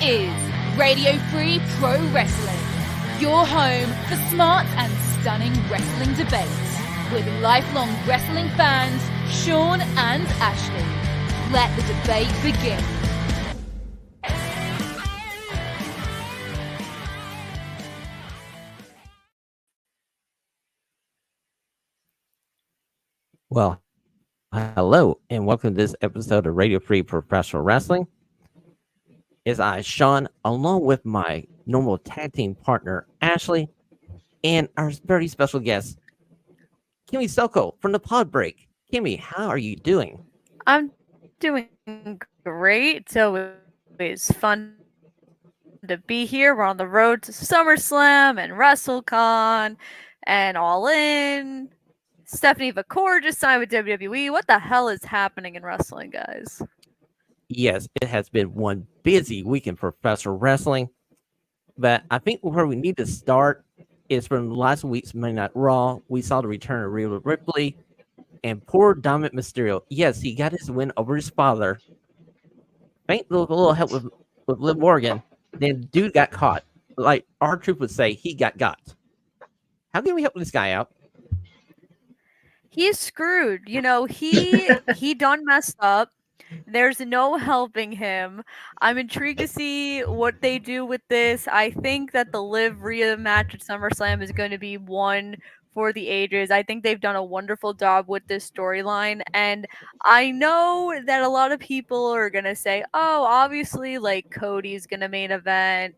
is Radio Free Pro Wrestling, your home for smart and stunning wrestling debates with lifelong wrestling fans Shawn and Ashlee. Let the debate begin. Well, hello and welcome to this episode of Radio Free Professional Wrestling. It's I, Shawn, along with my normal tag team partner, Ashlee, and our very special guest, Kimmy Sokol from the Pod Break. Kimmy, how are you doing? I'm doing great. So it's fun to be here. We're on the road to SummerSlam and WrestleCon and All In. Stephanie McCord just signed with WWE. What the hell is happening in wrestling, guys? Yes, it has been one busy week in professional wrestling, but I think where we need to start is from last week's Monday Night Raw. We saw the return of Rhea Ripley and poor Dominic Mysterio. Yes, he got his win over his father. Thank a little help with Liv Morgan. Then dude got caught. Like our troop would say, he got. How can we help this guy out? He's screwed. You know, he done messed up. There's no helping him. I'm intrigued to see what they do with this. I think that the Liv Rhea match at SummerSlam is going to be one for the ages. I think they've done a wonderful job with this storyline. And I know that a lot of people are going to say, oh, obviously, like, Cody's going to main event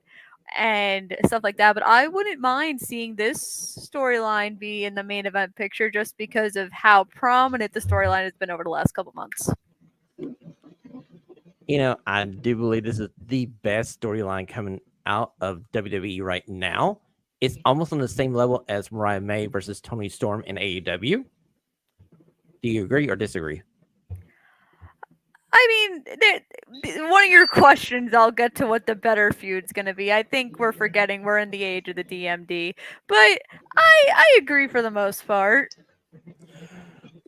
and stuff like that. But I wouldn't mind seeing this storyline be in the main event picture just because of how prominent the storyline has been over the last couple months. You know, I do believe this is the best storyline coming out of WWE right now. It's almost on the same level as Mariah May versus Toni Storm in AEW. Do you agree or disagree? I mean, one of your questions, I'll get to what the better feud's going to be. I think we're forgetting we're in the age of the DMD, but I agree for the most part.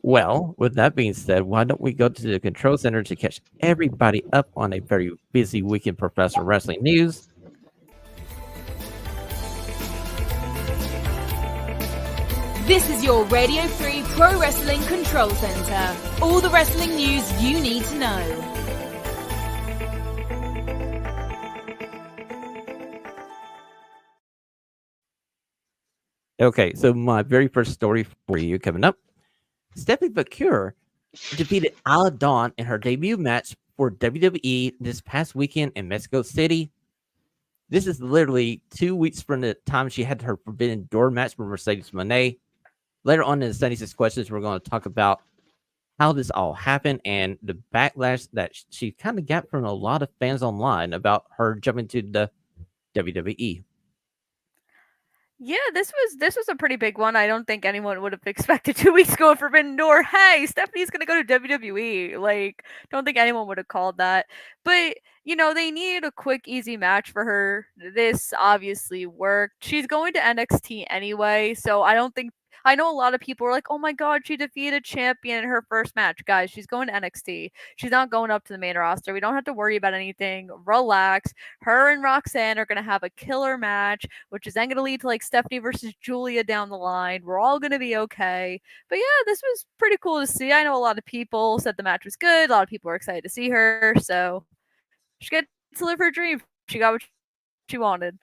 Well, with that being said, why don't we go to the control center to catch everybody up on a very busy week in professional wrestling news? This is your Radio Free Pro Wrestling Control Center. All the wrestling news you need to know. Okay, so my very first story for you coming up. Stephanie McCord defeated Isla Dawn in her debut match for WWE this past weekend in Mexico City. This is literally 2 weeks from the time she had her Forbidden Door match with Mercedes Moné. Later on in the 76 questions, we're going to talk about how this all happened and the backlash that she kind of got from a lot of fans online about her jumping to the WWE. Yeah, this was a pretty big one. I don't think anyone would have expected 2 weeks ago at Forbidden Door, hey, Stephanie's going to go to WWE. Like, don't think anyone would have called that. But, you know, they needed a quick, easy match for her. This obviously worked. She's going to NXT anyway, so I know a lot of people are like, oh my god, she defeated a champion in her first match. Guys, she's going to NXT. She's not going up to the main roster. We don't have to worry about anything. Relax. Her and Roxanne are going to have a killer match, which is then going to lead to like Stephanie versus Julia down the line. We're all going to be okay. But yeah, this was pretty cool to see. I know a lot of people said the match was good. A lot of people were excited to see her. So she gets to live her dream. She got what she wanted.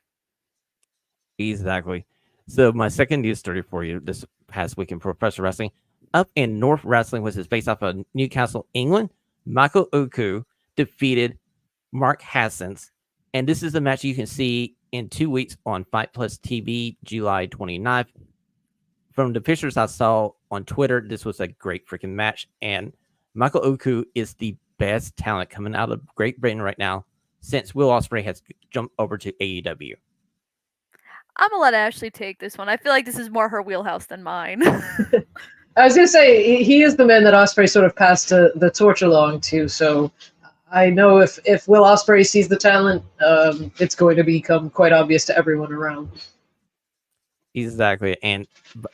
Exactly. So my second news story for you this past week in professional wrestling, up in North Wrestling, which is based off of Newcastle, England, Michael Oku defeated Mark Hassens. And this is a match you can see in 2 weeks on Fight Plus TV, July 29th. From the pictures I saw on Twitter, this was a great freaking match. And Michael Oku is the best talent coming out of Great Britain right now since Will Ospreay has jumped over to AEW. I'm gonna let Ashlee take this one. I feel like this is more her wheelhouse than mine. I was gonna say he is the man that Ospreay sort of passed the torch along to. So I know if Will Ospreay sees the talent, it's going to become quite obvious to everyone around. Exactly, and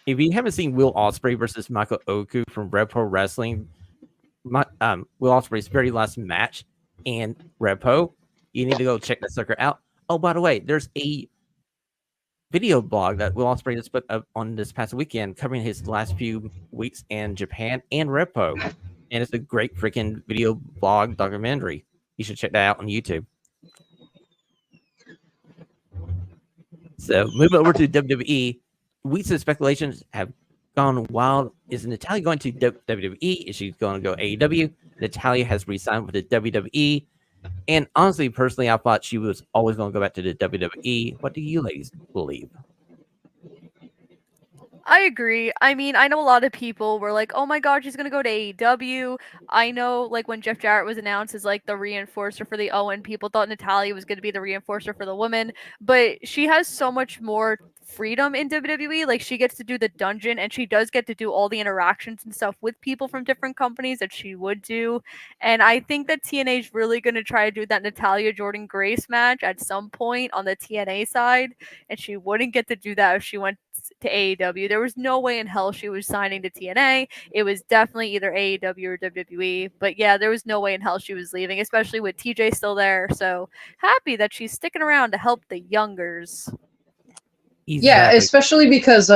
if you haven't seen Will Ospreay versus Michael Oku from Red Pro Wrestling, Will Ospreay's very last match in Repo, You need to go check that sucker out. Oh, by the way, there's a video blog that Will Ospreay just put up on this past weekend covering his last few weeks in Japan and Repo. And it's a great freaking video blog documentary. You should check that out on YouTube. So move over to WWE. Weeks of speculations have gone wild. Is Natalya going to WWE? Is she going to go AEW? Natalya has re-signed with the WWE. And honestly, personally, I thought she was always going to go back to the WWE. What do you ladies believe? I agree. I mean, I know a lot of people were like, "Oh my god, she's gonna go to AEW." I know, like when Jeff Jarrett was announced as like the reinforcer for the Owen, people thought Natalya was gonna be the reinforcer for the women, but she has so much more freedom in WWE. Like she gets to do the dungeon, and she does get to do all the interactions and stuff with people from different companies that she would do. And I think that TNA is really gonna try to do that Natalya Jordan Grace match at some point on the TNA side, and she wouldn't get to do that if she went to AEW. There was no way in hell she was signing to TNA. It was definitely either AEW or WWE. But yeah, there was no way in hell she was leaving, especially with TJ still there. So happy that she's sticking around to help the youngers. Yeah, especially because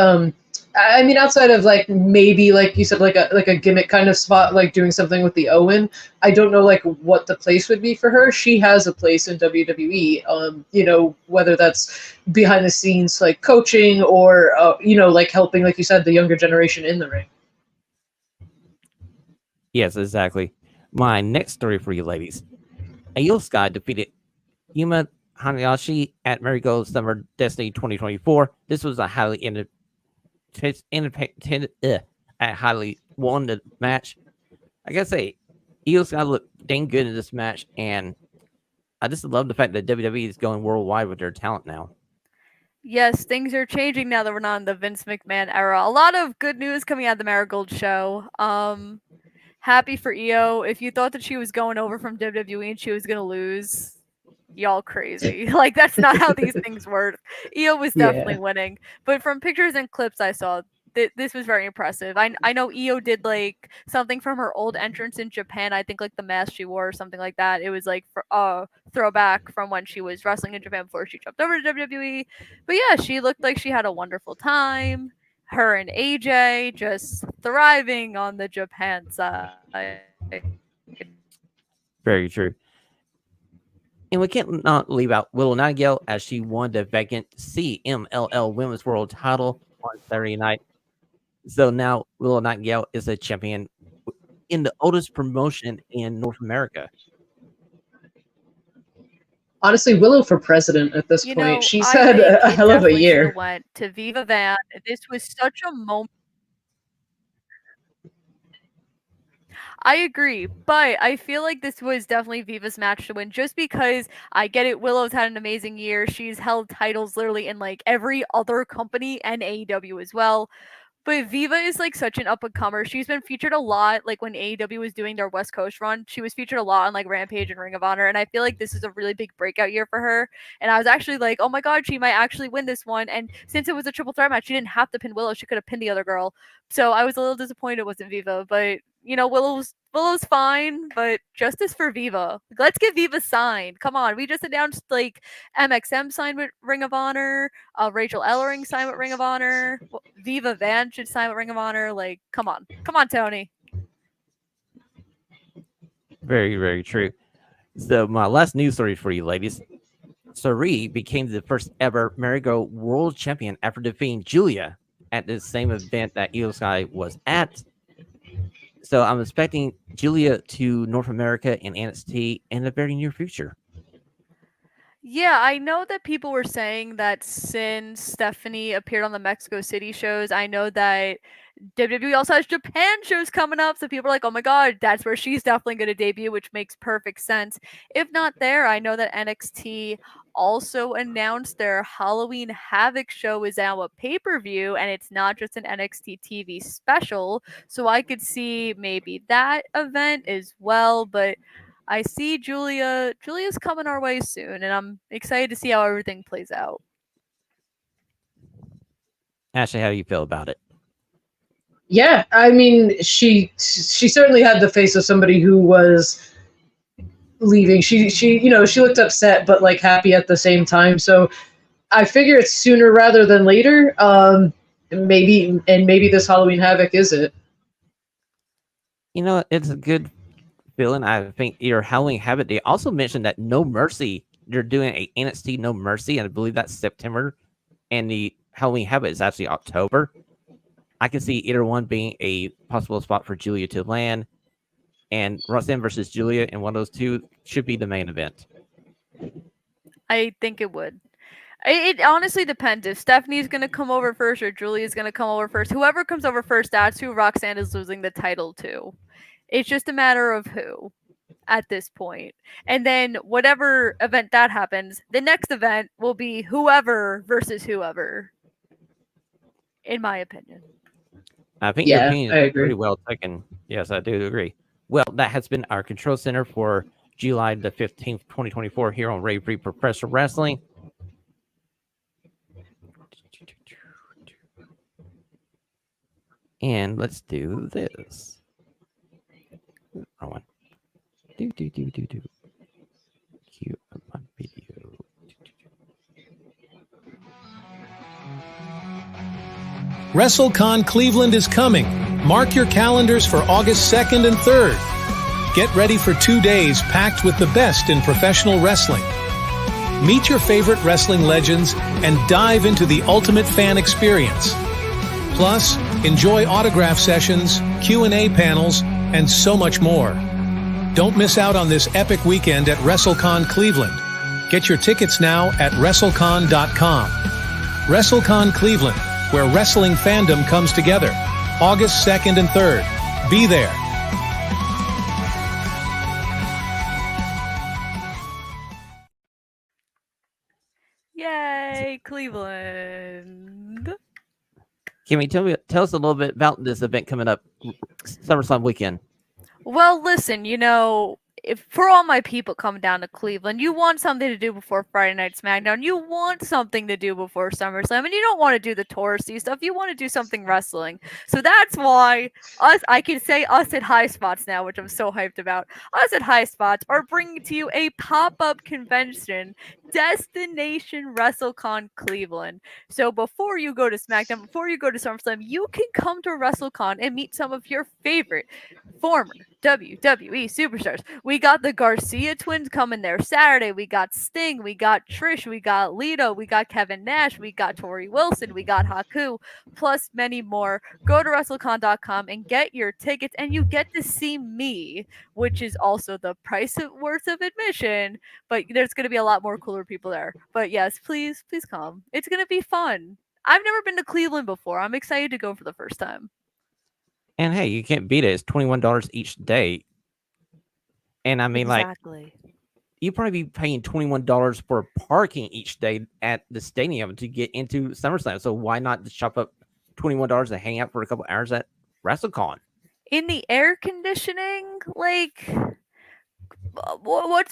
I mean, outside of like maybe like you said, like a gimmick kind of spot, like doing something with the Owen, I don't know like what the place would be for her. She has a place in WWE. You know, whether that's behind the scenes like coaching or you know, like helping, like you said, the younger generation in the ring. Yes, exactly. My next story for you ladies. Io Sky defeated Yuma Hanayashi at Marigold Summer Destiny 2024. This was a highly highly won the match. I gotta say, Io Sky looked dang good in this match, and I just love the fact that WWE is going worldwide with their talent now. Yes, things are changing now that we're not in the Vince McMahon era. A lot of good news coming out of the Marigold show. Happy for Io. If you thought that she was going over from WWE and she was gonna lose, y'all crazy. Like that's not how these things work. Io was definitely winning, but from pictures and clips I saw, this was very impressive. I know Io did like something from her old entrance in Japan. I think like the mask she wore or something like that. It was like for throwback from when she was wrestling in Japan before she jumped over to WWE. But yeah, she looked like she had a wonderful time. Her and AJ just thriving on the Japan side. Very true. And we can't not leave out Willow Nightingale as she won the vacant CMLL Women's World title on Saturday night. So now Willow Nightingale is a champion in the oldest promotion in North America. Honestly, Willow for president at this You point. know, She's I had think a it hell of a definitely year. should've went to Viva Van. This was such a moment. I agree, but I feel like this was definitely Viva's match to win just because I get it. Willow's had an amazing year. She's held titles literally in like every other company and AEW as well. But Viva is like such an up and comer. She's been featured a lot, like when AEW was doing their West Coast run. She was featured a lot on like Rampage and Ring of Honor, and I feel like this is a really big breakout year for her. And I was actually like, oh my god, she might actually win this one. And since it was a triple threat match, she didn't have to pin Willow. She could have pinned the other girl. So I was a little disappointed it wasn't Viva, but you know, Willow's fine, but justice for Viva. Let's get Viva signed. Come on, we just announced like MXM signed with Ring of Honor. Rachel Ellering signed with Ring of Honor. Viva Van should sign with Ring of Honor. Like, come on, Tony. Very, very true. So my last news story for you, ladies. Sari became the first ever Marigold World Champion after defeating Julia at the same event that Io Sky was at. So I'm expecting Julia to North America and NXT in the very near future. Yeah, I know that people were saying that since Stephanie appeared on the Mexico City shows, I know that WWE also has Japan shows coming up, so people are like, oh my god, that's where she's definitely going to debut, which makes perfect sense. If not there, I know that NXT also announced their Halloween Havoc show is now a pay-per-view, and it's not just an NXT TV special, so I could see maybe that event as well, but I see Julia's coming our way soon, and I'm excited to see how everything plays out. Ashley, how do you feel about it? Yeah, I mean, she certainly had the face of somebody who was leaving. She she looked upset but like happy at the same time. So I figure it's sooner rather than later. Maybe this Halloween Havoc is it. It's a good feeling. I think your Halloween Havoc. They also mentioned that No Mercy. They're doing a NXT No Mercy, and I believe that's September, and the Halloween Havoc is actually October. I can see either one being a possible spot for Julia to land, and Roxanne versus Julia, and one of those two should be the main event. I think it would. It honestly depends. If Stephanie's going to come over first or Julia's going to come over first, whoever comes over first, that's who Roxanne is losing the title to. It's just a matter of who at this point. And then whatever event that happens, the next event will be whoever versus whoever, in my opinion. I think your opinion is pretty well taken. Yes, I do agree. Well, that has been our Control Center for July the 15th, 2024 here on Rave Free Professional Wrestling. And let's do this. Wrong one. Do. Cue up my video. WrestleCon Cleveland is coming. Mark your calendars for August 2nd and 3rd. Get ready for 2 days packed with the best in professional wrestling. Meet your favorite wrestling legends and dive into the ultimate fan experience. Plus, enjoy autograph sessions, Q&A panels, and so much more. Don't miss out on this epic weekend at WrestleCon Cleveland. Get your tickets now at WrestleCon.com. WrestleCon Cleveland, where wrestling fandom comes together. August 2nd and 3rd. Be there. Yay, Cleveland. Kimmy, tell us a little bit about this event coming up, SummerSlam weekend. Well, listen, if for all my people coming down to Cleveland, you want something to do before Friday Night SmackDown. You want something to do before SummerSlam, and you don't want to do the touristy stuff. You want to do something wrestling. So that's why I can say us at High Spots now, which I'm so hyped about. Us at High Spots are bringing to you a pop-up convention, Destination WrestleCon Cleveland. So before you go to SmackDown, before you go to SummerSlam, you can come to WrestleCon and meet some of your favorite former WWE superstars. We got the Garcia twins coming there Saturday. We got Sting. We got Trish. We got Lito. We got Kevin Nash. We got Tori Wilson. We got Haku, plus many more. Go to WrestleCon.com and get your tickets, and you get to see me, which is also the price worth of admission. But there's going to be a lot more cooler people there. But yes, please come. It's going to be fun. I've never been to Cleveland before. I'm excited to go for the first time. And hey, you can't beat it. It's $21 each day. And I mean, exactly. You'd probably be paying $21 for parking each day at the stadium to get into SummerSlam. So why not just chop up $21 and hang out for a couple hours at WrestleCon? In the air conditioning, what's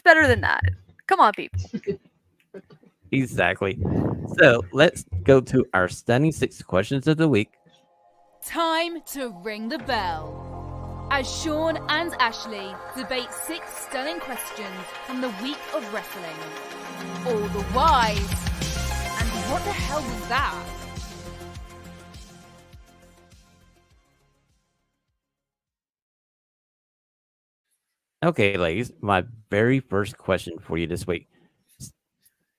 better than that? Come on, people. Exactly. So let's go to our stunning 6 questions of the week. Time to ring the bell. As Shawn and Ashlee debate 6 stunning questions from the week of wrestling. All the whys. And what the hell was that? Okay, ladies, my very first question for you this week.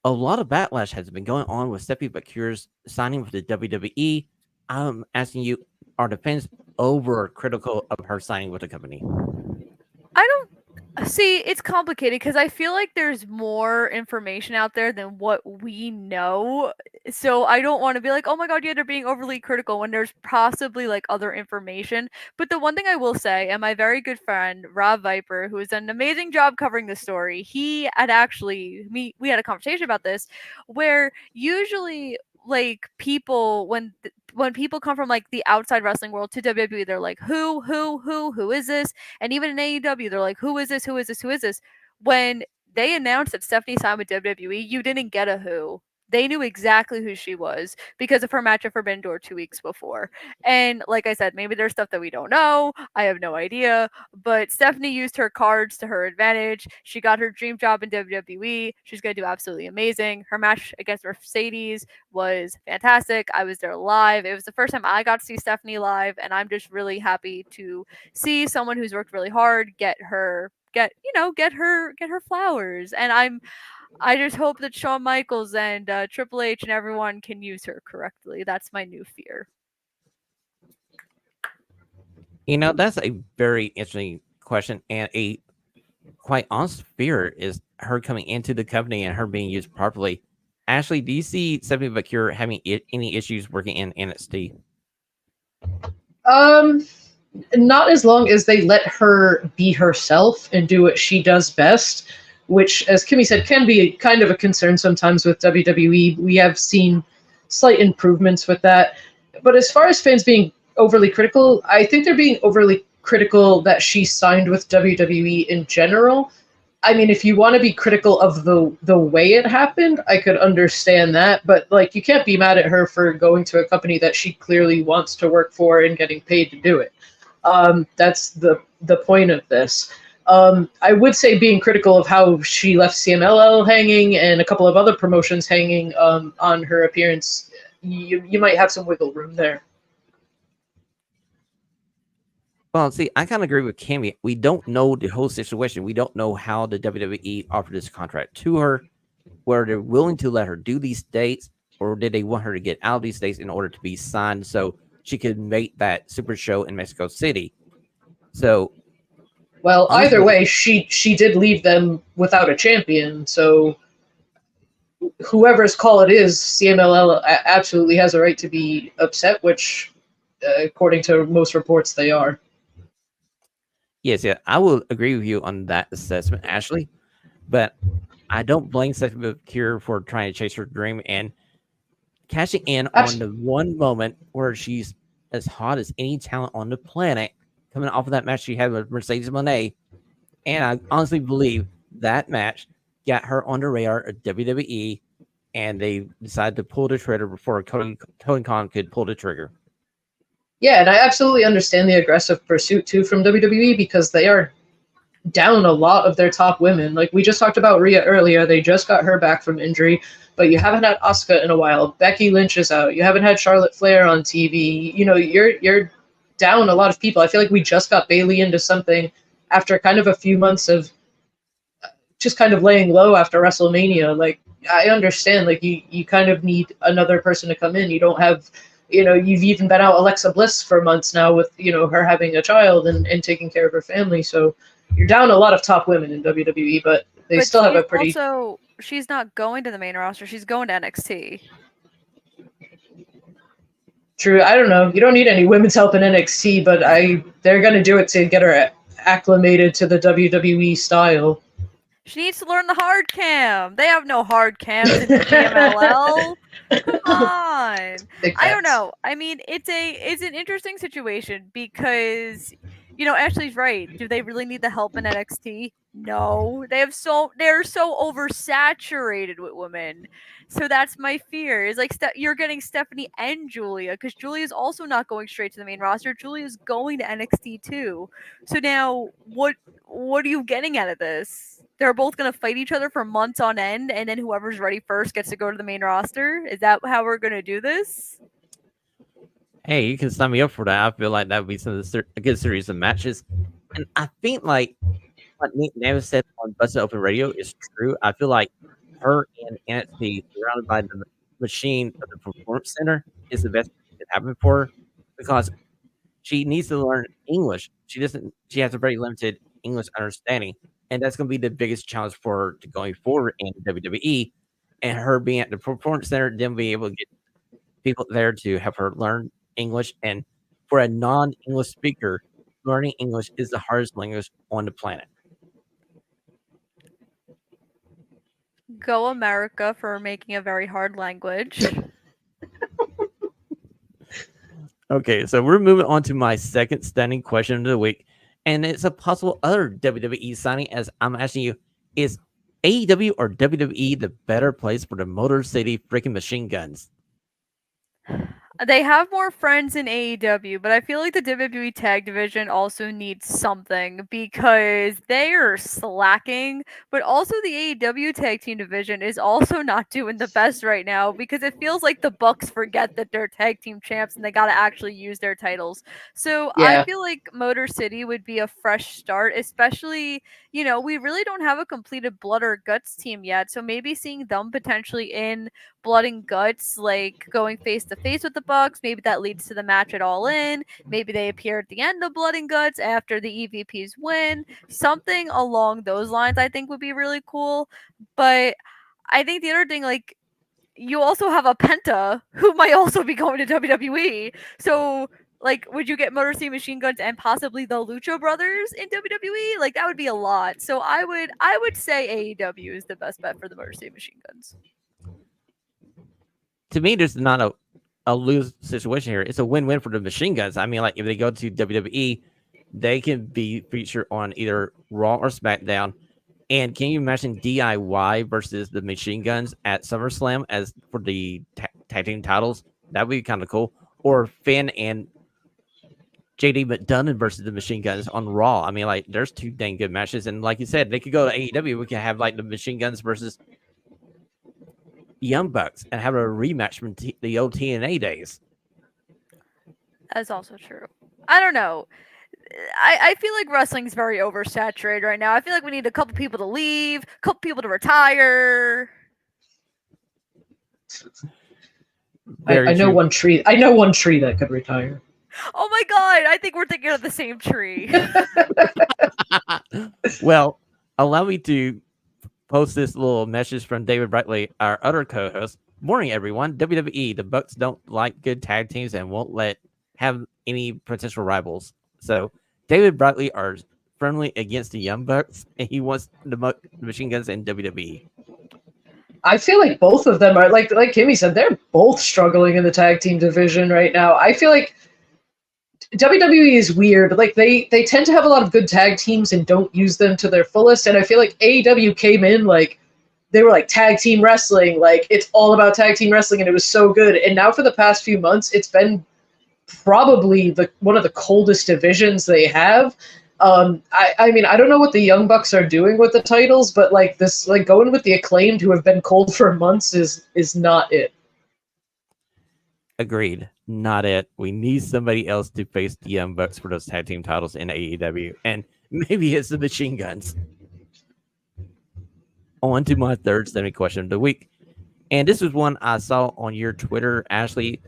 A lot of backlash has been going on with Stephanie McMahon's signing with the WWE. I'm asking you, are the fans overcritical of her signing with the company? I don't see. It's complicated because I feel like there's more information out there than what we know. So I don't want to be like, oh my god, yeah, they're being overly critical when there's possibly other information. But the one thing I will say, and my very good friend Rob Viper, who has done an amazing job covering the story, he had we had a conversation about this, where usually people when people come from the outside wrestling world to WWE, they're like, who is this? And even in AEW, they're like, who is this? When they announced that Stephanie signed with WWE, you didn't get a who. They knew exactly who she was because of her match at Forbidden Door 2 weeks before. And like I said, maybe there's stuff that we don't know. I have no idea. But Stephanie used her cards to her advantage. She got her dream job in WWE. She's going to do absolutely amazing. Her match against Mercedes was fantastic. I was there live. It was the first time I got to see Stephanie live, and I'm just really happy to see someone who's worked really hard get her flowers. And I just hope that Shawn Michaels and Triple H and everyone can use her correctly. That's my new fear. That's a very interesting question, and a quite honest fear is her coming into the company and her being used properly. Ashley, do you see Stephanie McCure having any issues working in NXT? Not as long as they let her be herself and do what she does best, which, as Kimmy said, can be kind of a concern sometimes with WWE. We have seen slight improvements with that. But as far as fans being overly critical, I think they're being overly critical that she signed with WWE in general. I mean, if you want to be critical of the way it happened, I could understand that. But, like, you can't be mad at her for going to a company that she clearly wants to work for and getting paid to do it. That's the point of this. I would say being critical of how she left CMLL hanging and a couple of other promotions hanging on her appearance, you might have some wiggle room there. Well, see, I kind of agree with Kimmy. We don't know the whole situation. We don't know how the WWE offered this contract to her, whether they're willing to let her do these dates, or did they want her to get out of these dates in order to be signed so she could make that super show in Mexico City. So, well, either way, she did leave them without a champion. So, whoever's call it is, CMLL absolutely has a right to be upset, which, according to most reports, they are. Yes, yeah, I will agree with you on that assessment, Ashley. But I don't blame Stephanie McCure for trying to chase her dream and cashing in on the one moment where she's as hot as any talent on the planet, coming off of that match she had with Mercedes Moné. And I honestly believe that match got her on the radar of WWE, and they decided to pull the trigger before Tony Khan could pull the trigger. Yeah, and I absolutely understand the aggressive pursuit, too, from WWE, because they are down a lot of their top women. Like, we just talked about Rhea earlier. They just got her back from injury, but you haven't had Asuka in a while. Becky Lynch is out. You haven't had Charlotte Flair on TV. You're down a lot of people. I feel like we just got Bayley into something after kind of a few months of just kind of laying low after WrestleMania. Like, I understand, like, you kind of need another person to come in. You don't have... you've even been out Alexa Bliss for months now with, her having a child and taking care of her family. So you're down a lot of top women in WWE, but still have a pretty... Also, she's not going to the main roster. She's going to NXT. True. I don't know. You don't need any women's help in NXT, but they're going to do it to get her acclimated to the WWE style. She needs to learn the hard cam. They have no hard cams in the CMLL. Come on. I don't know. I mean, it's an interesting situation because, Ashley's right. Do they really need the help in NXT? No. They're so oversaturated with women. So that's my fear. Is like you're getting Stephanie and Julia, because Julia's also not going straight to the main roster. Julia's going to NXT too. So now what are you getting out of this? They're both going to fight each other for months on end, and then whoever's ready first gets to go to the main roster? Is that how we're going to do this? Hey, you can sign me up for that. I feel like that would be a good series of matches. And I think, like, what Nick Nevis said on Busted Open Radio is true. I feel like her and NXT, surrounded by the machine of the Performance Center, is the best thing that could happen for her, because she needs to learn English. She has a very limited English understanding. And that's going to be the biggest challenge for her to going forward in WWE. And her being at the Performance Center, then being able to get people there to help her learn English. And for a non-English speaker, learning English is the hardest language on the planet. Go America for making a very hard language. Okay, so we're moving on to my second stunning question of the week. And it's a possible other WWE signing, as I'm asking you, is AEW or WWE the better place for the Motor City freaking machine guns? They have more friends in AEW, but I feel like the WWE tag division also needs something because they are slacking. But also, the AEW tag team division is also not doing the best right now because it feels like the Bucks forget that they're tag team champs and they got to actually use their titles. So I Yeah. feel like Motor City would be a fresh start, especially, we really don't have a completed Blood or Guts team yet. So maybe seeing them potentially in Blood and Guts, like going face to face with the Bucks. Maybe that leads to the match at All In. Maybe they appear at the end of Blood and Guts after the EVPs win. Something along those lines, I think, would be really cool. But I think the other thing, like, you also have a Penta who might also be going to WWE. So, like, would you get Motor City Machine Guns and possibly the Lucha Brothers in WWE? Like, that would be a lot. So I would say AEW is the best bet for the Motor City Machine Guns. To me, there's not a lose situation here. It's a win-win for the machine guns. I mean, like if they go to WWE, they can be featured on either Raw or SmackDown. And can you imagine DIY versus the machine guns at SummerSlam as for the tag team titles? That would be kind of cool. Or Finn and JD McDonough versus the machine guns on Raw. I mean, like there's two dang good matches. And like you said, they could go to AEW. We could have like the machine guns versus Young Bucks and have a rematch from the old TNA days. That's also true. I don't know. I feel like wrestling's very oversaturated right now. I feel like we need a couple people to leave, a couple people to retire. I know one tree. I know one tree that could retire. Oh my god! I think we're thinking of the same tree. Well, allow me to post this little message from David Brightly, our other co-host. Morning, everyone. WWE, the Bucks don't like good tag teams and won't let have any potential rivals. So David Brightly are firmly against the Young Bucks, and he wants the machine guns in WWE. I feel like both of them are like Kimmy said, they're both struggling in the tag team division right now. I feel like WWE is weird. Like they tend to have a lot of good tag teams and don't use them to their fullest. And I feel like AEW came in like they were like tag team wrestling, like it's all about tag team wrestling, and it was so good. And now for the past few months, it's been probably one of the coldest divisions they have. I mean, I don't know what the Young Bucks are doing with the titles, but like this, like going with the Acclaimed, who have been cold for months, is not it. Agreed. Not it. We need somebody else to face the Young Bucks for those tag team titles in AEW. And maybe it's the machine guns. On to my third standing question of the week. And this was one I saw on your Twitter, Ashley,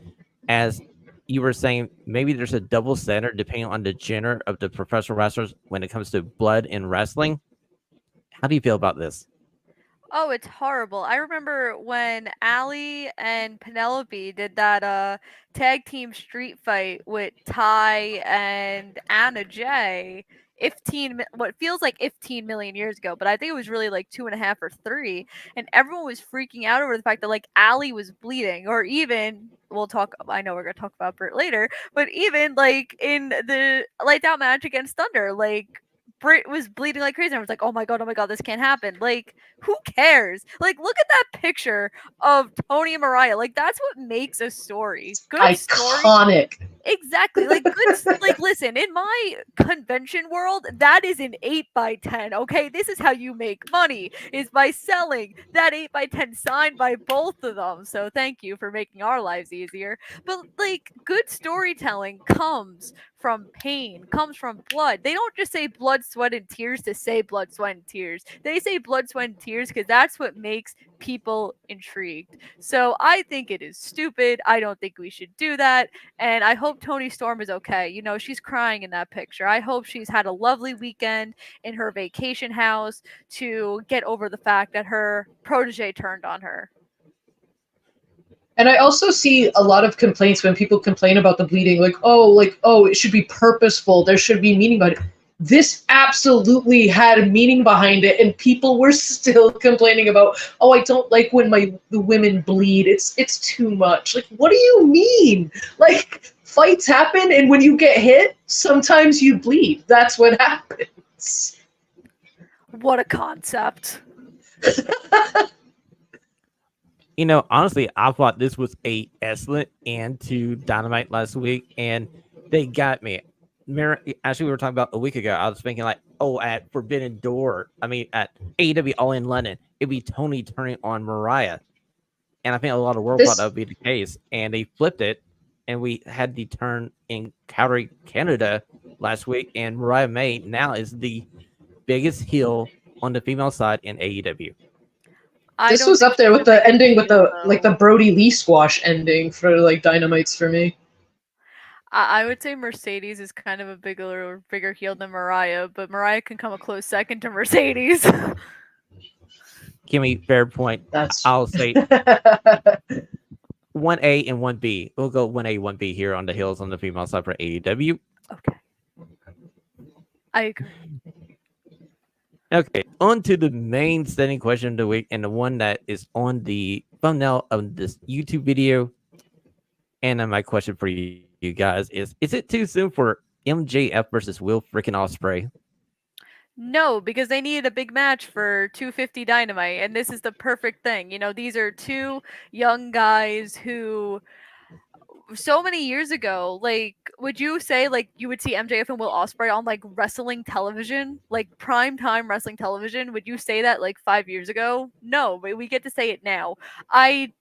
as you were saying maybe there's a double standard depending on the gender of the professional wrestlers when it comes to blood in wrestling. How do you feel about this? Oh, it's horrible. I remember when Allie and Penelope did that tag team street fight with Ty and Anna Jay. What feels like 15 million years ago, but I think it was really like 2.5 or 3, and everyone was freaking out over the fact that like Allie was bleeding, or even I know we're gonna talk about Britt later, but even like in the lights out match against Thunder, like Britt was bleeding like crazy. I was like, oh my god, this can't happen. Like, who cares? Like, look at that picture of Tony and Mariah. Like, that's what makes a story. Good Iconic. story. Exactly. Like, good. Like, listen, in my convention world, that is an 8x10. Okay, this is how you make money, is by selling that 8x10 signed by both of them. So thank you for making our lives easier. But like, good storytelling comes from pain, comes from blood. They don't just say blood, sweat, and tears to say blood, sweat, and tears. They say blood, sweat, and tears because that's what makes people intrigued. So I think it is stupid. I don't think we should do that. And I hope Toni Storm is okay. You know, she's crying in that picture. I hope she's had a lovely weekend in her vacation house to get over the fact that her protege turned on her. And I also see a lot of complaints when people complain about the bleeding, like, oh, it should be purposeful. There should be meaning behind it. This absolutely had meaning behind it, and people were still complaining about, oh, I don't like when the women bleed. It's too much. Like, what do you mean? Like, fights happen, and when you get hit, sometimes you bleed. That's what happens. What a concept. You know, honestly, I thought this was a excellent end to Dynamite last week, and they got me. Actually, we were talking about a week ago. I was thinking like, oh, at Forbidden Door, at AEW All in London, it'd be Tony turning on Mariah, and I think a lot of world thought that would be the case, and they flipped it, and we had the turn in Calgary, Canada last week, and Mariah May now is the biggest heel on the female side in AEW. This was up there with the ending with the Brody Lee squash ending for like Dynamites for me. I would say Mercedes is kind of a bigger heel than Mariah, but Mariah can come a close second to Mercedes. Kimmy, fair point. I'll say 1A and 1B. We'll go 1A, 1B here on the heels on the female side for AEW. Okay. I agree. Okay, on to the main standing question of the week, and the one that is on the thumbnail of this YouTube video. And my question for you guys is it too soon for MJF versus Will freaking Ospreay? No, because they needed a big match for 250 Dynamite, and this is the perfect thing. You know, these are two young guys who so many years ago, like, would you say like you would see MJF and Will Ospreay on like wrestling television, like prime time wrestling television? Would you say that like 5 years ago? No, but we get to say it now. I'm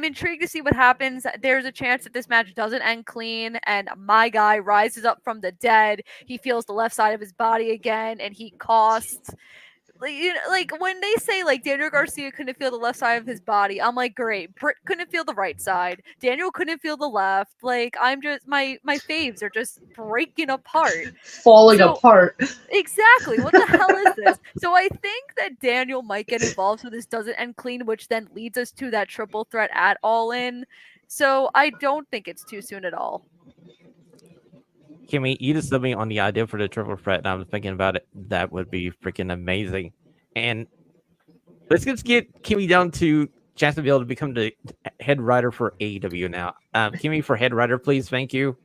intrigued to see what happens. There's a chance that this match doesn't end clean, and my guy rises up from the dead. He feels the left side of his body again, and he costs. Like when they say like Daniel Garcia couldn't feel the left side of his body, I'm like, great. Britt couldn't feel the right side. Daniel couldn't feel the left. Like I'm just my faves are just breaking apart, falling apart. Exactly. What the hell is this? So I think that Daniel might get involved so this doesn't end clean, which then leads us to that triple threat at All In. So I don't think it's too soon at all. Kimmy, you just sent me on the idea for the triple threat, and I was thinking about it. That would be freaking amazing. And let's just get Kimmy down to Jacksonville to become the head writer for AEW now. Kimmy, for head writer, please. Thank you.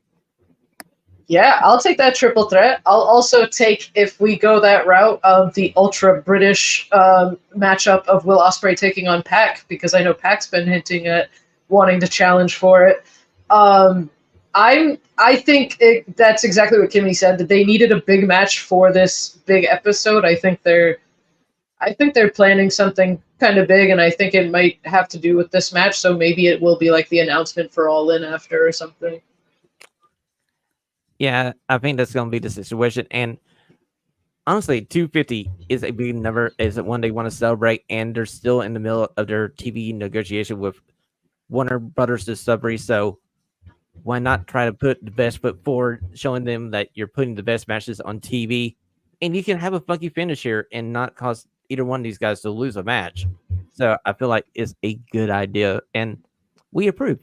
Yeah, I'll take that triple threat. I'll also take, if we go that route, of the ultra British matchup of Will Ospreay taking on Pac, because I know Pac's been hinting at wanting to challenge for it. I think that's exactly what Kimmy said, that they needed a big match for this big episode. I think they're planning something kind of big, and I think it might have to do with this match, so maybe it will be like the announcement for All In after or something. Yeah, I think that's going to be the situation. And honestly, 250 is a big number, is one they want to celebrate, and they're still in the middle of their TV negotiation with Warner Brothers Discovery, so why not try to put the best foot forward, showing them that you're putting the best matches on TV, and you can have a funky finish here and not cause either one of these guys to lose a match. So I feel like it's a good idea, and we approve.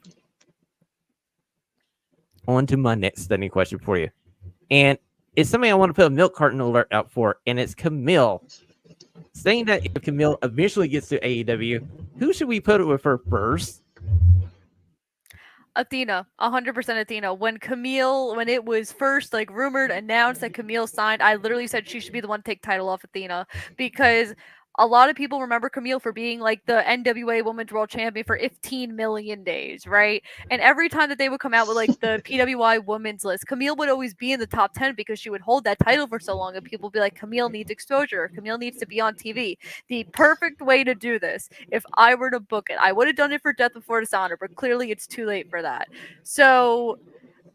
On to my next standing question for you. And it's something I want to put a milk carton alert out for, and it's Camille. Saying that if Camille eventually gets to AEW, who should we put it with her first? Athena, 100% Athena. When it was first like rumored, announced that Camille signed, I literally said she should be the one to take title off Athena, because a lot of people remember Camille for being like the NWA Women's World Champion for 15 million days, right? And every time that they would come out with like the PWI Women's List, Camille would always be in the top 10 because she would hold that title for so long, and people would be like, Camille needs exposure. Camille needs to be on TV. The perfect way to do this, if I were to book it, I would have done it for Death Before Dishonor, but clearly it's too late for that. So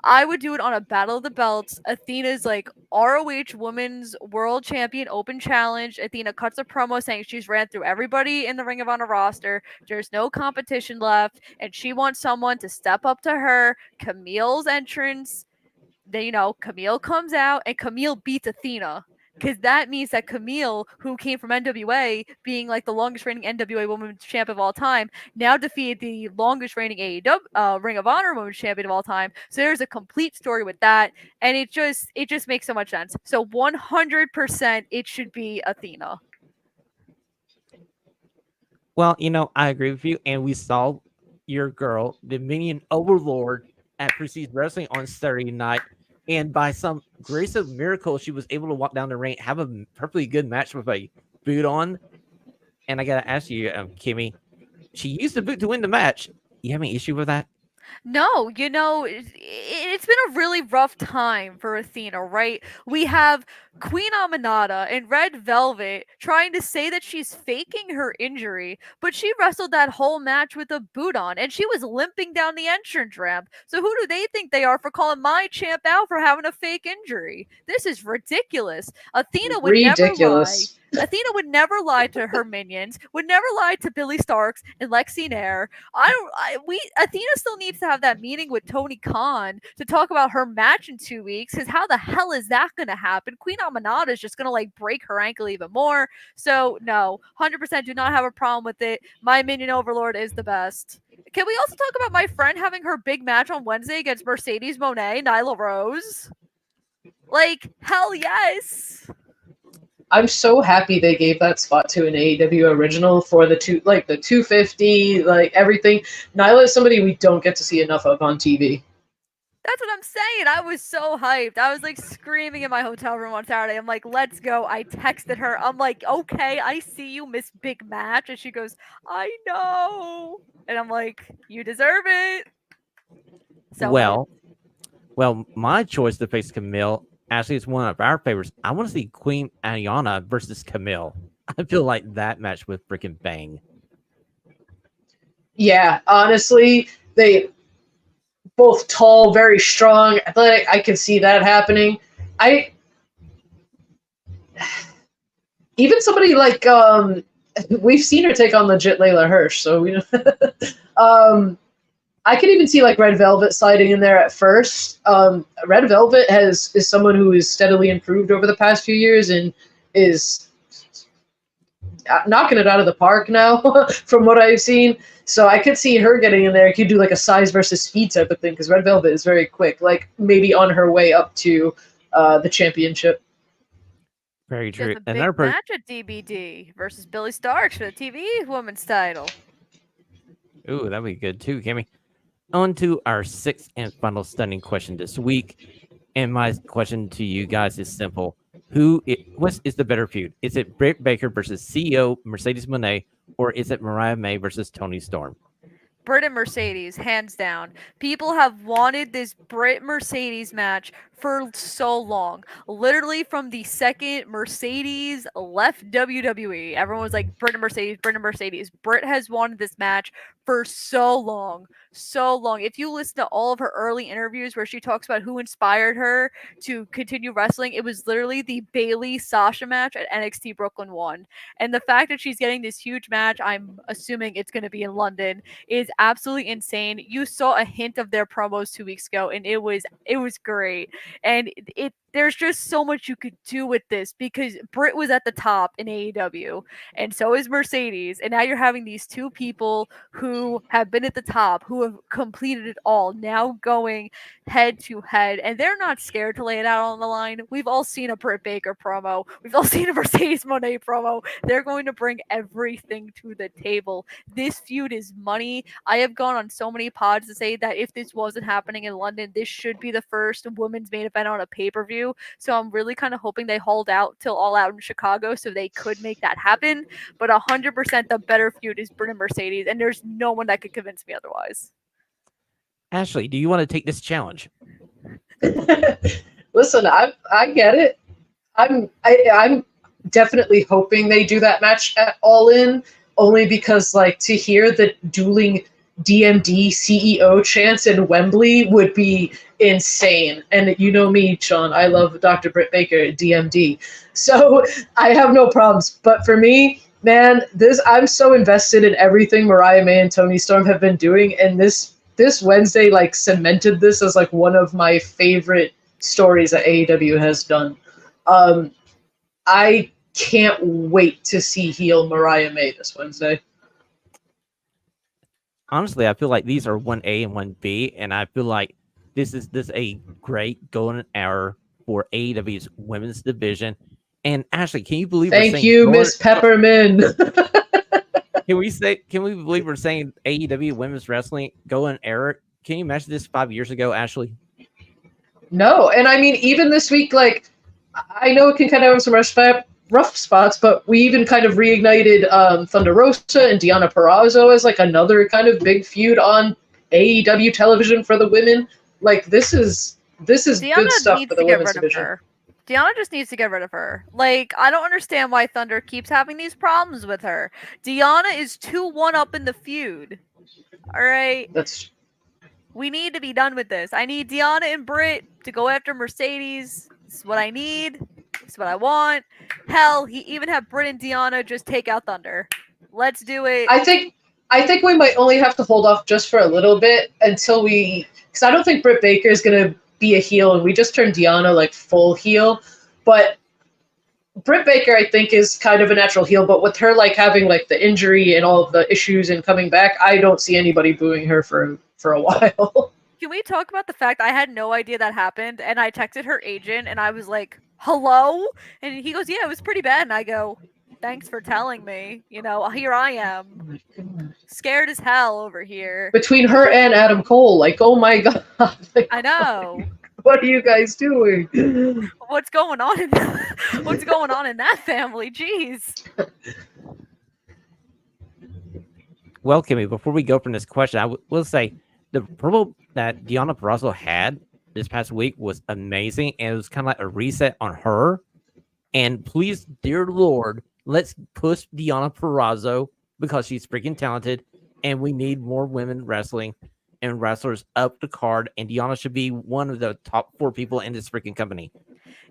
I would do it on a Battle of the Belts. Athena's like ROH Women's World Champion Open Challenge. Athena cuts a promo saying she's ran through everybody in the Ring of Honor roster. There's no competition left, and she wants someone to step up to her. Camille's entrance, Camille comes out, and Camille beats Athena. Because that means that Camille, who came from NWA, being like the longest reigning NWA Women's Champ of all time, now defeated the longest reigning AEW Ring of Honor Women's Champion of all time. So there's a complete story with that, and it just makes so much sense. So 100% it should be Athena. Well, I agree with you, and we saw your girl, the Minion Overlord, at Prestige Wrestling on Saturday night. And by some grace of miracle, she was able to walk down the ring, have a perfectly good match with a boot on. And I gotta ask you, Kimmy, she used the boot to win the match. You have any issue with that? No, it's been a really rough time for Athena, right? We have Queen Aminata in Red Velvet trying to say that she's faking her injury, but she wrestled that whole match with a boot on, and she was limping down the entrance ramp. So who do they think they are for calling my champ out for having a fake injury? This is ridiculous. Athena would never lie. Ridiculous. Athena would never lie to her minions, would never lie to Billy Starks and Lexi Nair. Athena still needs to have that meeting with Tony Khan to talk about her match in 2 weeks. Because how the hell is that going to happen? Queen Aminata is just going to like break her ankle even more. So no, 100% do not have a problem with it. My minion overlord is the best. Can we also talk about my friend having her big match on Wednesday against Mercedes Moné, Nyla Rose? Like hell yes. I'm so happy they gave that spot to an AEW original for the 250, like everything. Nyla is somebody we don't get to see enough of on TV. That's what I'm saying. I was so hyped. I was like screaming in my hotel room on Saturday. I'm like, let's go. I texted her. I'm like, okay, I see you, Miss Big Match. And she goes, I know. And I'm like, you deserve it. So Well, my choice to face Camille actually is one of our favorites. I want to see Queen Ayana versus Camille. I feel like that match with freaking bang. Yeah, honestly, they both tall, very strong, athletic. I can see that happening. Even somebody like we've seen her take on legit Layla Hirsch, so we know. I could even see like Red Velvet sliding in there at first. Red Velvet is someone who has steadily improved over the past few years and is knocking it out of the park now from what I've seen. So I could see her getting in there. I could do like a size versus speed type of thing because Red Velvet is very quick, like maybe on her way up to the championship. Very true. There's a big match at DBD versus Billy Starks for the TV Women's title. Ooh, that'd be good too, Kimmy. On to our sixth and final stunning question this week. And my question to you guys is simple. What is the better feud? Is it Britt Baker versus CEO Mercedes Moné, or is it Mariah May versus Toni Storm? Britt and Mercedes, hands down. People have wanted this Britt Mercedes match for so long. Literally from the second Mercedes left WWE, everyone was like, Britt and Mercedes, Britt and Mercedes. Britt has wanted this match for so long. So long. If you listen to all of her early interviews where she talks about who inspired her to continue wrestling, it was literally the Bayley Sasha match at NXT Brooklyn 1. And the fact that she's getting this huge match, I'm assuming it's going to be in London, is absolutely insane. You saw a hint of their promos 2 weeks ago, and it was great. And there's just so much you could do with this because Britt was at the top in AEW, and so is Mercedes. And now you're having these two people who have been at the top, who have completed it all, now going head to head, and they're not scared to lay it out on the line. We've all seen a Britt Baker promo. We've all seen a Mercedes Moné promo. They're going to bring everything to the table. This feud is money. I have gone on so many pods to say that if this wasn't happening in London, this should be the first women's main event on a pay-per-view. So I'm really kind of hoping they hold out till All Out in Chicago so they could make that happen. But 100% the better feud is Britt and Mercedes, and there's no one that could convince me otherwise. Ashley, do you want to take this challenge? Listen, I get it. I'm definitely hoping they do that match at All In, only because like to hear the dueling DMD CEO chants in Wembley would be insane. And you know me, Sean, I love Dr. Britt Baker at DMD. So I have no problems. But for me, man, I'm so invested in everything Mariah May and Toni Storm have been doing, and this Wednesday like cemented this as like one of my favorite stories that AEW has done. I can't wait to see heel Mariah May this Wednesday. Honestly, I feel like these are 1A and 1B, and I feel like this is a great golden hour for AEW's women's division. And Ashley, can you believe? Thank you, Miss Peppermint. Can we believe we're saying AEW women's wrestling golden era? Can you imagine this 5 years ago, Ashley? No, and I mean even this week, like I know it can kind of have some rough spots, but we even kind of reignited Thunder Rosa and Deonna Purrazzo as like another kind of big feud on AEW television for the women. Like this is Deonna good stuff needs for the to get women's rid division. of her. Deonna just needs to get rid of her. Like, I don't understand why Thunder keeps having these problems with her. Deonna is 2-1 up in the feud. All right. We need to be done with this. I need Deonna and Britt to go after Mercedes. This is what I need. This is what I want. Hell, he even had Britt and Deonna just take out Thunder. Let's do it. I think we might only have to hold off just for a little bit until because I don't think Britt Baker is gonna be a heel, and we just turned Deonna like full heel. But Britt Baker, I think, is kind of a natural heel, but with her like having like the injury and all of the issues and coming back, I don't see anybody booing her for a while. Can we talk about the fact I had no idea that happened, and I texted her agent and I was like, hello? And he goes, yeah, it was pretty bad. And I go, thanks for telling me. You know, here I am. Scared as hell over here. Between her and Adam Cole, like, oh my god. Like, I know. what are you guys doing? What's going on in that family? Jeez. Well, Kimmy, before we go from this question, I will say the promo that Deonna Purrazzo had this past week was amazing, and it was kind of like a reset on her. And please, dear Lord, let's push Deonna Purrazzo because she's freaking talented, and we need more women wrestling and wrestlers up the card, and Deonna should be one of the top 4 people in this freaking company.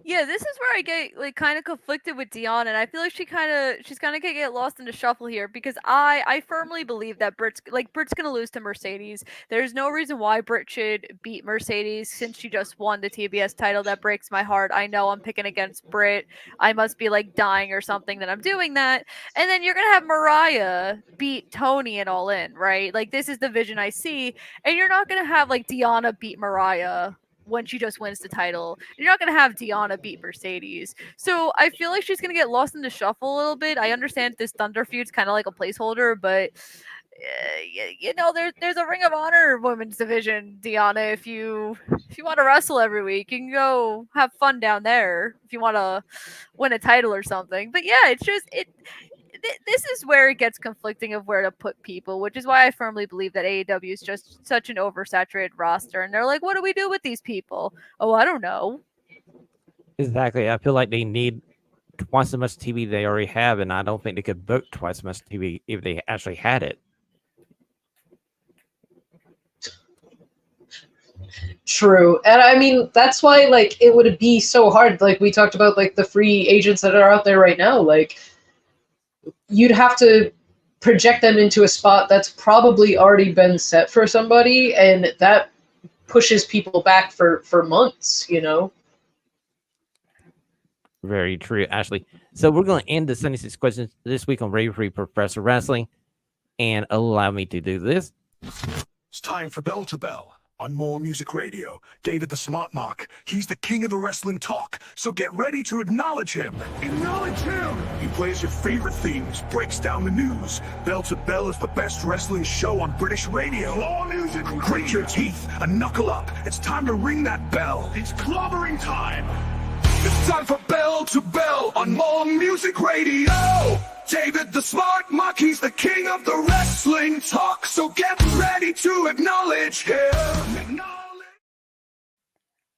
Yeah, this is where I get like kind of conflicted with Deonna, and I feel like she's kind of gonna get lost in the shuffle here because I firmly believe that Britt's gonna lose to Mercedes. There's no reason why Britt should beat Mercedes since she just won the TBS title. That breaks my heart. I know I'm picking against Britt. I must be like dying or something that I'm doing that. And then you're gonna have Mariah beat Tony and All In, right? Like this is the vision I see, and you're not gonna have like Deonna beat Mariah when she just wins the title. You're not going to have Deonna beat Mercedes. So I feel like she's going to get lost in the shuffle a little bit. I understand this Thunder feud's kind of like a placeholder, but you know, there's a Ring of Honor women's division, Deonna. If you want to wrestle every week, you can go have fun down there if you want to win a title or something. But yeah, it's just this is where it gets conflicting of where to put people, which is why I firmly believe that AEW is just such an oversaturated roster. And they're like, what do we do with these people? Oh, I don't know. Exactly. I feel like they need twice as much TV they already have, and I don't think they could book twice as much TV if they actually had it. True. And I mean, that's why like it would be so hard. Like we talked about like the free agents that are out there right now, like you'd have to project them into a spot that's probably already been set for somebody, and that pushes people back for months, you know? Very true, Ashley. So we're going to end the 76 questions this week on Radio Free Professor Wrestling, and allow me to do this. It's time for Bell to Bell on More Music Radio. David the Smart Mark, he's the king of the wrestling talk, so get ready to acknowledge him. Acknowledge him! He plays your favorite themes, breaks down the news. Bell to Bell is the best wrestling show on British radio. More music, grit your teeth and knuckle up. It's time to ring that bell. It's clobbering time. It's time for Bell to Bell on More Music Radio. David the Smart Mark, he's the king of the wrestling talk, so get ready to acknowledge him.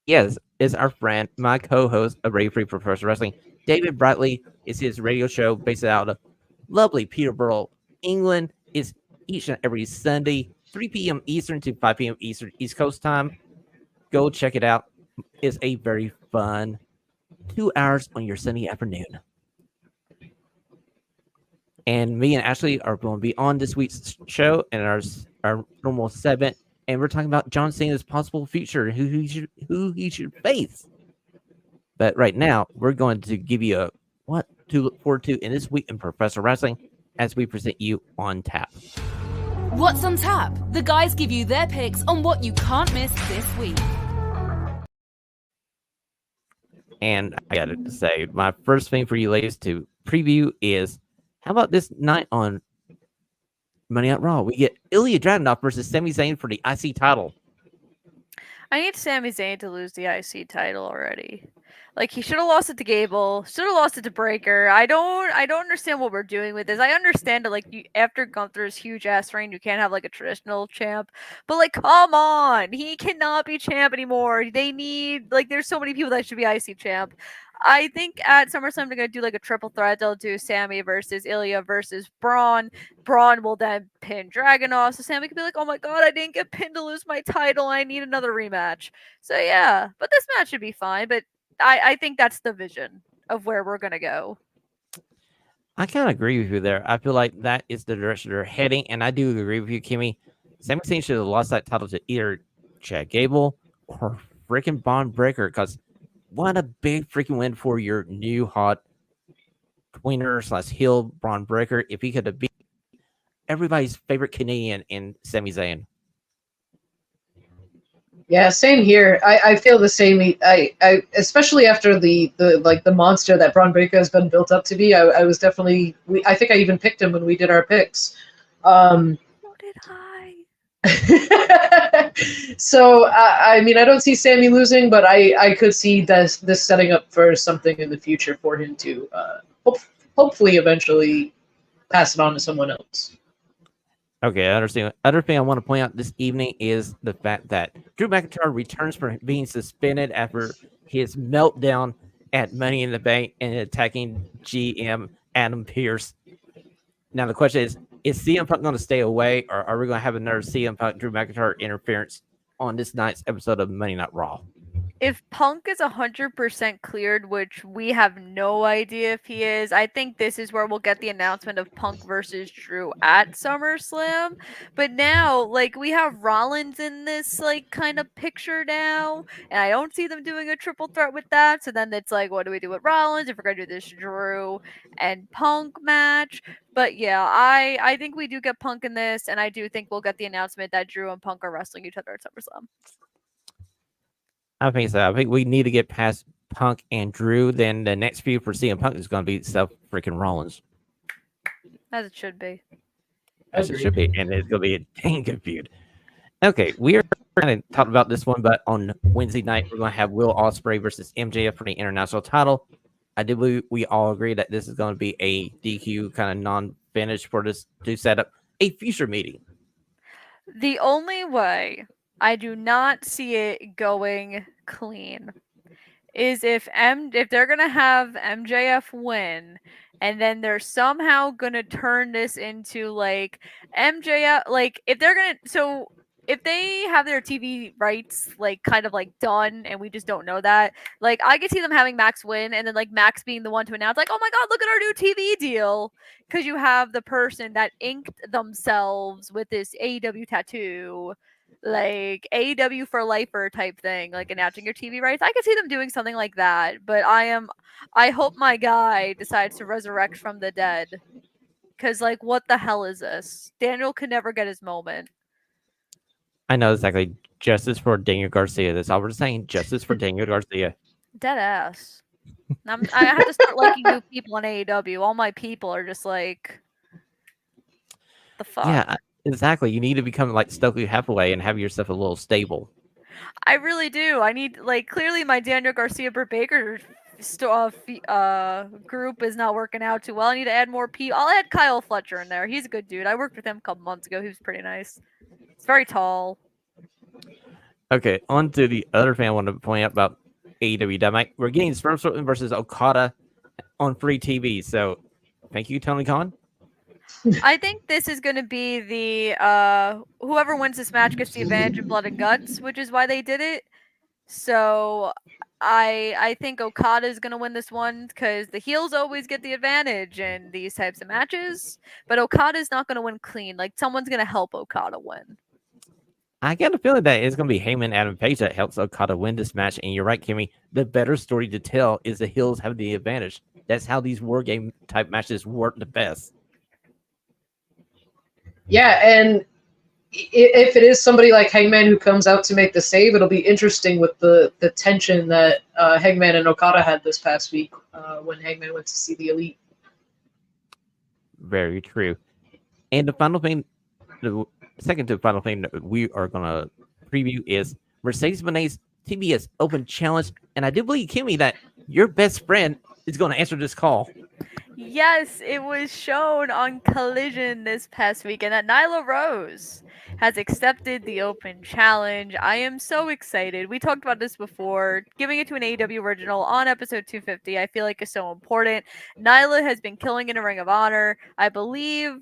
Yes, it's our friend, my co-host of Radio Free Professor Wrestling, David Bradley. Is his radio show based out of lovely Peterborough, England. It's each and every Sunday, 3 p.m. Eastern to 5 p.m. Eastern East Coast time. Go check it out. It's a very fun 2 hours on your Sunday afternoon. And me and Ashley are going to be on this week's show and our normal segment, and we're talking about John Cena's possible future, who he should face. But right now, we're going to give you what to look forward to in this week in Professor Wrestling as we present you On Tap. What's on tap? The guys give you their picks on what you can't miss this week. And I got to say, my first thing for you ladies to preview is, how about this night on Monday Night Raw? We get Ilya Dragunov versus Sami Zayn for the IC title. I need Sami Zayn to lose the IC title already. Like, he should have lost it to Gable, should have lost it to Breaker. I don't understand what we're doing with this. I understand that, like, after Gunther's huge ass reign, you can't have like a traditional champ, but like, come on, he cannot be champ anymore. They need, like, there's so many people that should be IC champ. I think at SummerSlam they're gonna do like a triple threat. They'll do Sammy versus Ilya versus Braun. Braun will then pin Dragunov, so Sammy could be like, "Oh my god, I didn't get pinned to lose my title. I need another rematch." So yeah, but this match should be fine. But I think that's the vision of where we're gonna go. I kind of agree with you there. I feel like that is the direction they're heading, and I do agree with you, Kimmy. Sami Zayn should have lost that title to either Chad Gable or freaking Bond Breaker, because what a big freaking win for your new hot tweener / heel Braun Breaker if he could have beat everybody's favorite Canadian in Sami Zayn. Yeah, same here. I feel the same. I especially after the monster that Braun Breaker has been built up to be. I was definitely. I think I even picked him when we did our picks. So did I. So I mean, I don't see Sammy losing, but I could see this setting up for something in the future for him to hopefully eventually pass it on to someone else. Okay, I understand. Other thing I want to point out this evening is the fact that Drew McIntyre returns from being suspended after his meltdown at Money in the Bank and attacking GM Adam Pearce. Now the question is CM Punk going to stay away, or are we going to have another CM Punk Drew McIntyre interference on this night's episode of Monday Night Raw? If Punk is 100% cleared, which we have no idea if he is, I think this is where we'll get the announcement of Punk versus Drew at SummerSlam. But now, like, we have Rollins in this, like, kind of picture now, and I don't see them doing a triple threat with that. So then it's like, what do we do with Rollins if we're going to do this Drew and Punk match? But yeah, I think we do get Punk in this, and I do think we'll get the announcement that Drew and Punk are wrestling each other at SummerSlam. I think so. I think we need to get past Punk and Drew. Then the next feud for CM Punk is going to be Seth freaking Rollins. As it should be. As it should be. And it's going to be a dang good feud. Okay, we are going to talk about this one, but on Wednesday night, we're going to have Will Ospreay versus MJF for the international title. I do believe we all agree that this is going to be a DQ kind of non-finish for this to set up a future meeting. The only way I do not see it going clean is if they're gonna have MJF win, and then they're somehow gonna turn this into like MJF, like if they're gonna if they have their TV rights like kind of like done and we just don't know that, like I could see them having Max win and then like Max being the one to announce like, oh my god, look at our new TV deal, because you have the person that inked themselves with this AEW tattoo, like AEW for lifer type thing, like announcing your TV rights. I could see them doing something like that, but I hope my guy decides to resurrect from the dead, because like what the hell is this? Daniel could never get his moment. I know exactly. Justice for Daniel Garcia. That's all we're saying. Justice for Daniel Garcia. Dead ass. I have to start liking new people on AEW. All my people are just like, the fuck. Yeah, exactly. You need to become like Stokely Hathaway and have yourself a little stable. I really do. I need, like, clearly my Daniel Garcia Britt Baker group is not working out too well. I need to add more people. I'll add Kyle Fletcher in there. He's a good dude. I worked with him a couple months ago. He was pretty nice. He's very tall. Okay, on to the other thing I want to point out about AEW Dynamite. We're getting Sperm Sortman versus Okada on free TV. So, thank you, Tony Khan. I think this is going to be the whoever wins this match gets the advantage in Blood and Guts, which is why they did it. So I think Okada is going to win this one because the heels always get the advantage in these types of matches. But Okada is not going to win clean. Like, someone's going to help Okada win. I get a feeling that it's going to be Heyman Adam Page that helps Okada win this match. And you're right, Kimmy. The better story to tell is the heels have the advantage. That's how these war game type matches work the best. Yeah, and if it is somebody like Hangman who comes out to make the save, it'll be interesting with the tension that Hangman and Okada had this past week when Hangman went to see the Elite. Very true. And the final thing, the second to final thing that we are going to preview is Mercedes Monet's TBS Open Challenge. And I do believe, Kimmy, that your best friend is going to answer this call. Yes, it was shown on Collision this past weekend that Nyla Rose has accepted the Open Challenge. I am so excited. We talked about this before. Giving it to an AEW original on episode 250, I feel like is so important. Nyla has been killing in a Ring of Honor. I believe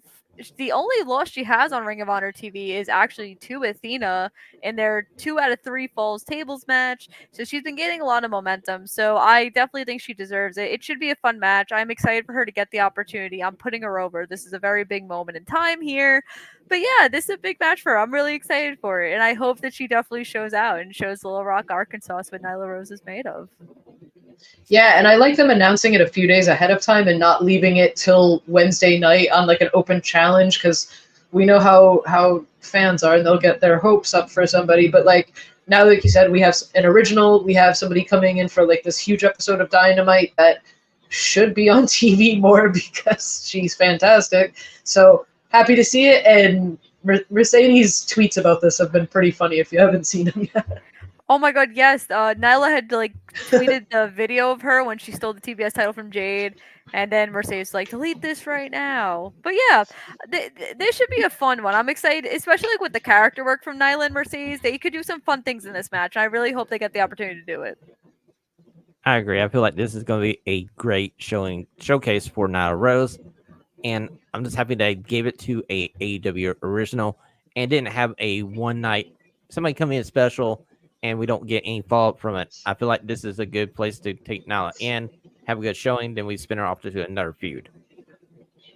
the only loss she has on Ring of Honor TV is actually to Athena in their 2 out of 3 Falls Tables match. So she's been getting a lot of momentum. So I definitely think she deserves it. It should be a fun match. I'm excited for her to get the opportunity. I'm putting her over. This is a very big moment in time here. But yeah, this is a big match for her. I'm really excited for it. And I hope that she definitely shows out and shows Little Rock, Arkansas what Nyla Rose is made of. Yeah, and I like them announcing it a few days ahead of time and not leaving it till Wednesday night on like an open challenge, because we know how fans are and they'll get their hopes up for somebody. But like now, like you said, we have an original, we have somebody coming in for like this huge episode of Dynamite that should be on TV more because she's fantastic. So happy to see it. And Mercedes' tweets about this have been pretty funny if you haven't seen them yet. Oh my god, yes. Nyla had like tweeted the video of her when she stole the TBS title from Jade, and then Mercedes like, delete this right now. But yeah, this should be a fun one. I'm excited, especially like with the character work from Nyla and Mercedes. They could do some fun things in this match. I really hope they get the opportunity to do it. I agree. I feel like this is going to be a great showcase for Nyla Rose, and I'm just happy they gave it to a AEW original and didn't have a one night somebody come in special and we don't get any follow up from it. I feel like this is a good place to take Nyla in, have a good showing, then we spin her off to another feud.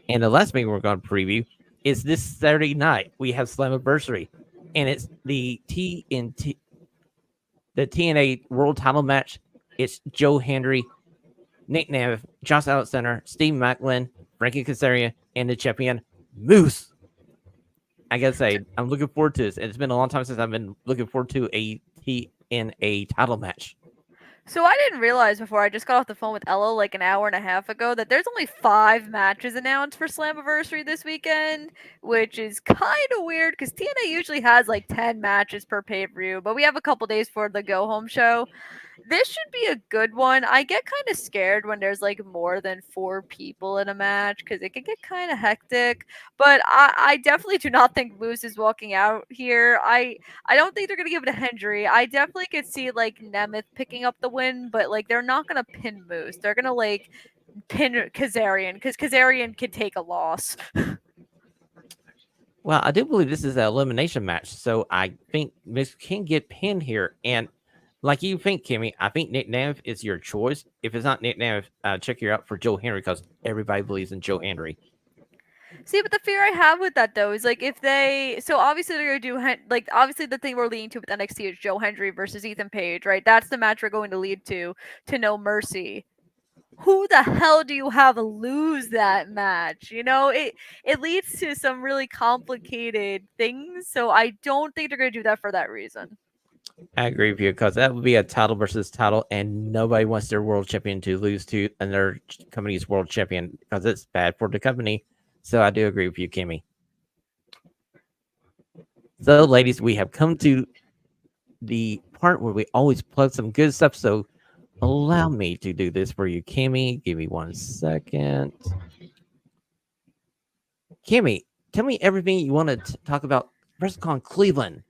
And the last thing we're going to preview is this Saturday night. We have Slammiversary, and it's the TNA World Title match. It's Joe Hendry, Nick Nemeth, Josh Alexander, Steve Macklin, Frankie Kazarian, and the champion Moose. I gotta say, I'm looking forward to this. It's been a long time since I've been looking forward to a TNA title match. So I didn't realize before I just got off the phone with Ella like an hour and a half ago that there's only 5 matches announced for Slammiversary this weekend, which is kind of weird because TNA usually has like 10 matches per pay-per-view, but we have a couple days for the go-home show. This should be a good one. I get kind of scared when there's like more than 4 people in a match because it can get kind of hectic. But I definitely do not think Moose is walking out here. I don't think they're gonna give it to Hendry. I definitely could see like Nemeth picking up the win, but like they're not gonna pin Moose. They're gonna like pin Kazarian because Kazarian can take a loss. Well, I do believe this is an elimination match, so I think Moose can get pinned here. And like you think, Kimmy, I think Nick Nemeth is your choice. If it's not Nick Nemeth, check you out for Joe Hendry because everybody believes in Joe Hendry. See, but the fear I have with that though is like if they, so obviously they're gonna do like obviously the thing we're leading to with NXT is Joe Hendry versus Ethan Page, right? That's the match we're going to lead to No Mercy. Who the hell do you have lose that match? You know, it leads to some really complicated things. So I don't think they're gonna do that for that reason. I agree with you because that would be a title versus title, and nobody wants their world champion to lose to another company's world champion because it's bad for the company. So I do agree with you, Kimmy. So, ladies, we have come to the part where we always plug some good stuff. So allow me to do this for you, Kimmy. Give me 1 second. Kimmy, tell me everything you want to talk about WrestleCon Cleveland.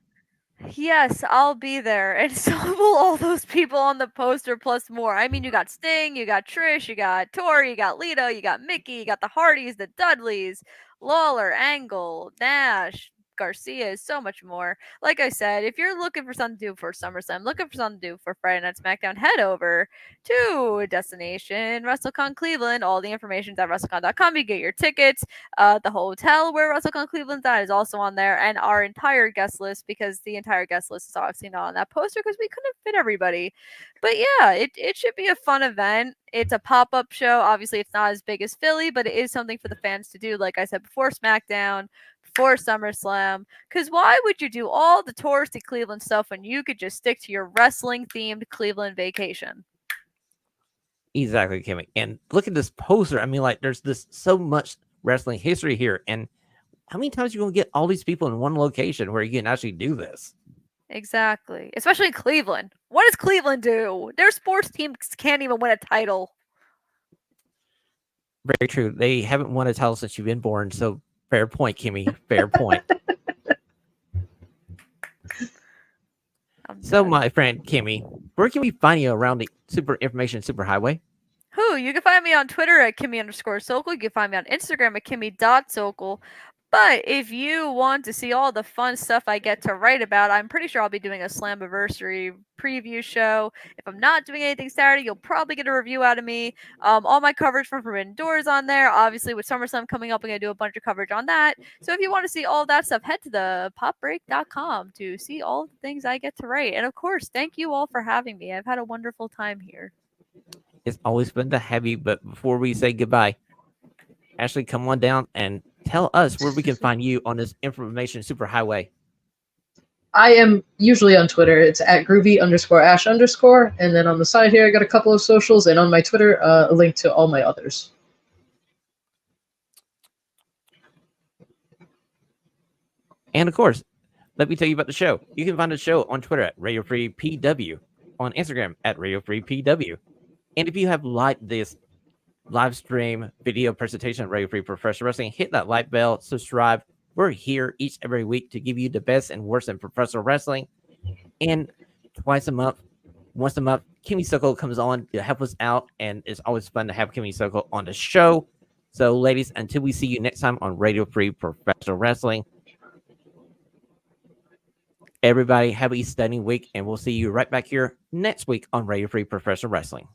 Yes, I'll be there. And so will all those people on the poster plus more. I mean, you got Sting, you got Trish, you got Tori, you got Lita, you got Mickey, you got the Hardys, the Dudleys, Lawler, Angle, Nash, Garcia, so much more. Like I said, if you're looking for something to do for SummerSlam, looking for something to do for Friday Night SmackDown, head over to Destination WrestleCon Cleveland. All the information's at WrestleCon.com. You get your tickets. The hotel where WrestleCon Cleveland's at is also on there, and our entire guest list, because the entire guest list is obviously not on that poster because we couldn't fit everybody. But yeah, it should be a fun event. It's a pop-up show. Obviously, it's not as big as Philly, but it is something for the fans to do. Like I said before, SmackDown, for SummerSlam, because why would you do all the touristy Cleveland stuff when you could just stick to your wrestling-themed Cleveland vacation? Exactly, Kimmy. And look at this poster. I mean, like, there's this so much wrestling history here. And how many times are you going to get all these people in one location where you can actually do this? Exactly. Especially in Cleveland. What does Cleveland do? Their sports teams can't even win a title. Very true. They haven't won a title since you've been born. So fair point, Kimmy. Fair point. So, my friend Kimmy, where can we find you around the Super Information Superhighway? You can find me on Twitter at Kimmy_Sokol. You can find me on Instagram at Kimmy.Sokol. But if you want to see all the fun stuff I get to write about, I'm pretty sure I'll be doing a Slammiversary preview show. If I'm not doing anything Saturday, you'll probably get a review out of me. All my coverage from Forbidden Doors on there. Obviously, with SummerSlam coming up, I'm going to do a bunch of coverage on that. So if you want to see all that stuff, head to the popbreak.com to see all the things I get to write. And of course, thank you all for having me. I've had a wonderful time here. It's always fun to have you. But before we say goodbye, Ashlee, come on down and tell us where we can find you on this Information Superhighway. I am usually on Twitter. It's at groovy_ash_. And then on the side here, I got a couple of socials. And on my Twitter, a link to all my others. And of course, let me tell you about the show. You can find the show on Twitter at Radio Free PW, on Instagram at Radio Free PW. And if you have liked this live stream video presentation of Radio Free Professional Wrestling, hit that like bell, subscribe. We're here each every week to give you the best and worst in professional wrestling. And once a month, Kimmy Sokol comes on to help us out. And it's always fun to have Kimmy Sokol on the show. So, ladies, until we see you next time on Radio Free Professional Wrestling, everybody have a stunning week. And we'll see you right back here next week on Radio Free Professional Wrestling.